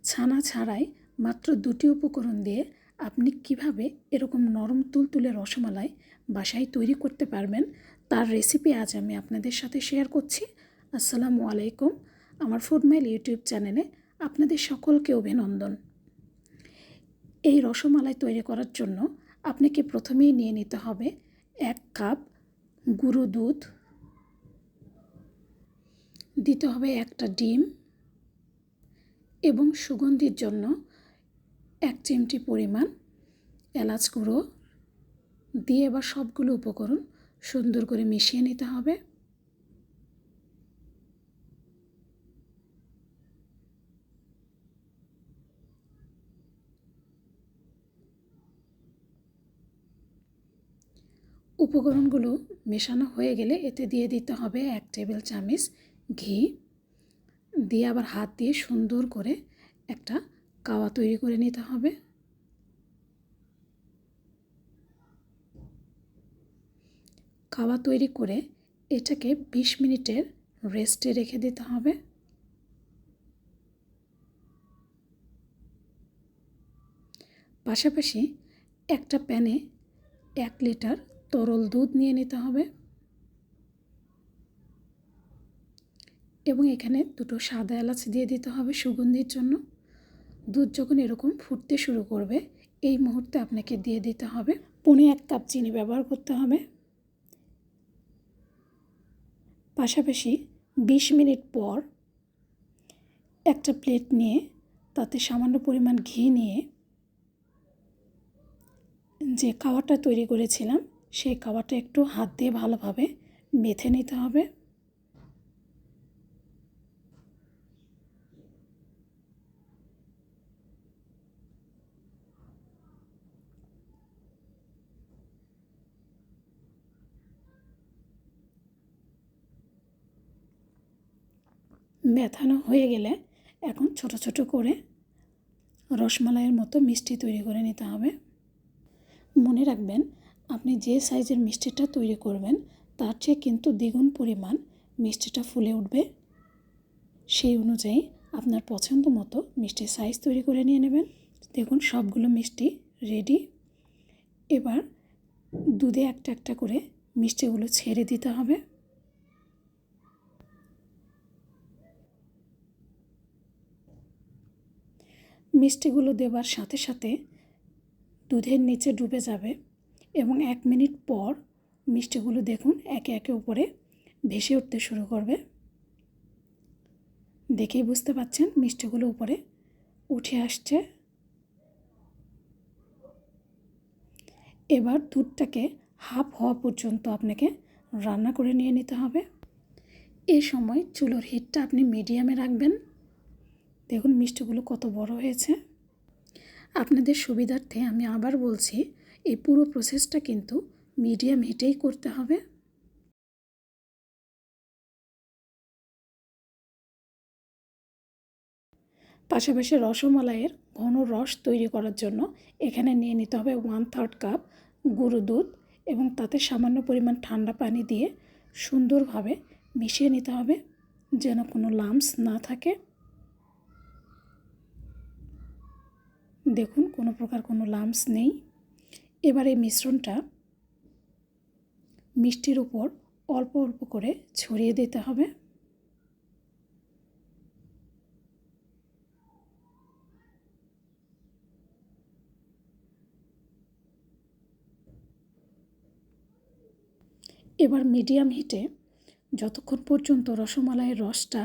ছানা ছাড়াই মাত্র 2টি উপকরণ দিয়ে আপনি কিভাবে এরকম নরম তুলতুলে রসমালাই বাসায় তৈরি করতে পারবেন তার রেসিপি আজ আমি আপনাদের সাথে শেয়ার করছি। আসসালামু আলাইকুম। আমার ফুডমাইল ইউটিউব চ্যানেলে আপনাদের সকলকে অভিনন্দন। এই রসমালাই তৈরি করার জন্য আপনাকে প্রথমেই নিয়ে নিতে হবে 1 কাপ গুঁড়ো দুধ, দিতে হবে একটা ডিম এবং সুগন্ধির জন্য 1 চিমটি পরিমাণ এলাচ গুঁড়ো দিয়ে এবার সবগুলো উপকরণ সুন্দর করে মিশিয়ে নিতে হবে। উপকরণগুলো মেশানো হয়ে গেলে এতে দিয়ে দিতে হবে 1 টেবিল চামচ ঘি, দিয়ে আবার হাত দিয়ে সুন্দর করে একটা কাওয়া তৈরি করে নিতে হবে। কাওয়া তৈরি করে এটাকে 20 মিনিটের রেস্টে রেখে দিতে হবে। পাশাপাশি একটা প্যানে 1 লিটার তরল দুধ নিয়ে নিতে হবে এবং এখানে 2টো সাদা এলাচ দিয়ে দিতে হবে সুগন্ধির জন্য। দুধ যখন এরকম ফুটতে শুরু করবে এই মুহূর্তে আপনাকে দিয়ে দিতে হবে 1.5 কাপ চিনি ব্যবহার করতে হবে। পাশাপাশি 20 মিনিট পর একটা প্লেট নিয়ে তাতে সামান্য পরিমাণ ঘি নিয়ে যে কাওয়াটা তৈরি করেছিলাম সেই কাওয়াটা একটু হাত দিয়ে ভালোভাবে মেখে নিতে হবে। মেথানো হয়ে গেলে এখন ছোট ছোট করে রসমালাইয়ের মতো মিষ্টি তৈরি করে নিতে হবে। মনে রাখবেন আপনি যে সাইজের মিষ্টিটা তৈরি করবেন তার চেয়ে কিন্তু দ্বিগুণ পরিমাণ মিষ্টিটা ফুলে উঠবে। সেই অনুযায়ী আপনার পছন্দ মতো মিষ্টির সাইজ তৈরি করে নিয়ে নেবেন। দেখুন সবগুলো মিষ্টি রেডি। এবার দুধে একটা একটা করে মিষ্টিগুলো ছেড়ে দিতে হবে। মিষ্টিগুলো দেওয়ার সাথে সাথে দুধের নিচে ডুবে যাবে এবং 1 মিনিট পর মিষ্টিগুলো দেখুন একে একে উপরে ভেসে উঠতে শুরু করবে। দেখেই বুঝতে পাচ্ছেন মিষ্টিগুলো উপরে উঠে আসছে। এবার দুধটাকে হাফ হওয়া পর্যন্ত আপনাকে রান্না করে নিয়ে নিতে হবে। এই সময় চুলোর হিটটা আপনি মিডিয়ামে রাখবেন। দেখুন মিষ্টিগুলো কত বড় হয়েছে। আপনাদের সুবিধার্থে আমি আবার বলছি এই পুরো প্রসেসটা কিন্তু মিডিয়াম হিটেই করতে হবে। পাশাপাশি রসমালাইয়ের ঘন রস তৈরি করার জন্য এখানে নিয়ে নিতে হবে 1/3 কাপ গুঁড়ো দুধ এবং তাতে সামান্য পরিমাণ ঠান্ডা পানি দিয়ে সুন্দরভাবে মিশিয়ে নিতে হবে যেন কোনো লাম্পস না থাকে। দেখুন কোনো প্রকার কোনো লাম্পস নেই। এবার এই মিশ্রণটা মিষ্টির উপর অল্প অল্প করে ছড়িয়ে দিতে হবে। এবার মিডিয়াম হিটে যতক্ষণ পর্যন্ত রসমালাইয়ের রসটা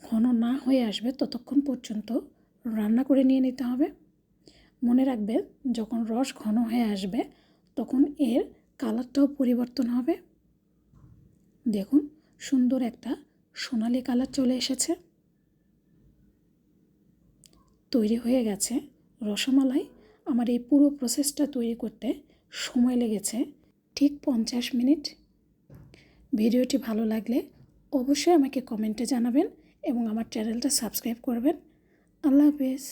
ঘন না হয়ে আসবে ততক্ষণ পর্যন্ত রান্না করে নিয়ে নিতে হবে। মনে রাখবেন যখন রস ঘন হয়ে আসবে তখন এর কালারটাও পরিবর্তন হবে। দেখুন সুন্দর একটা সোনালি কালার চলে এসেছে। তৈরি হয়ে গেছে রসমালাই। আমার এই পুরো প্রসেসটা তৈরি করতে সময় লেগেছে ঠিক 50 মিনিট। ভিডিওটি ভালো লাগলে অবশ্যই আমাকে কমেন্টে জানাবেন এবং আমার চ্যানেলটা সাবস্ক্রাইব করবেন। আল্লাহ হাফেজ।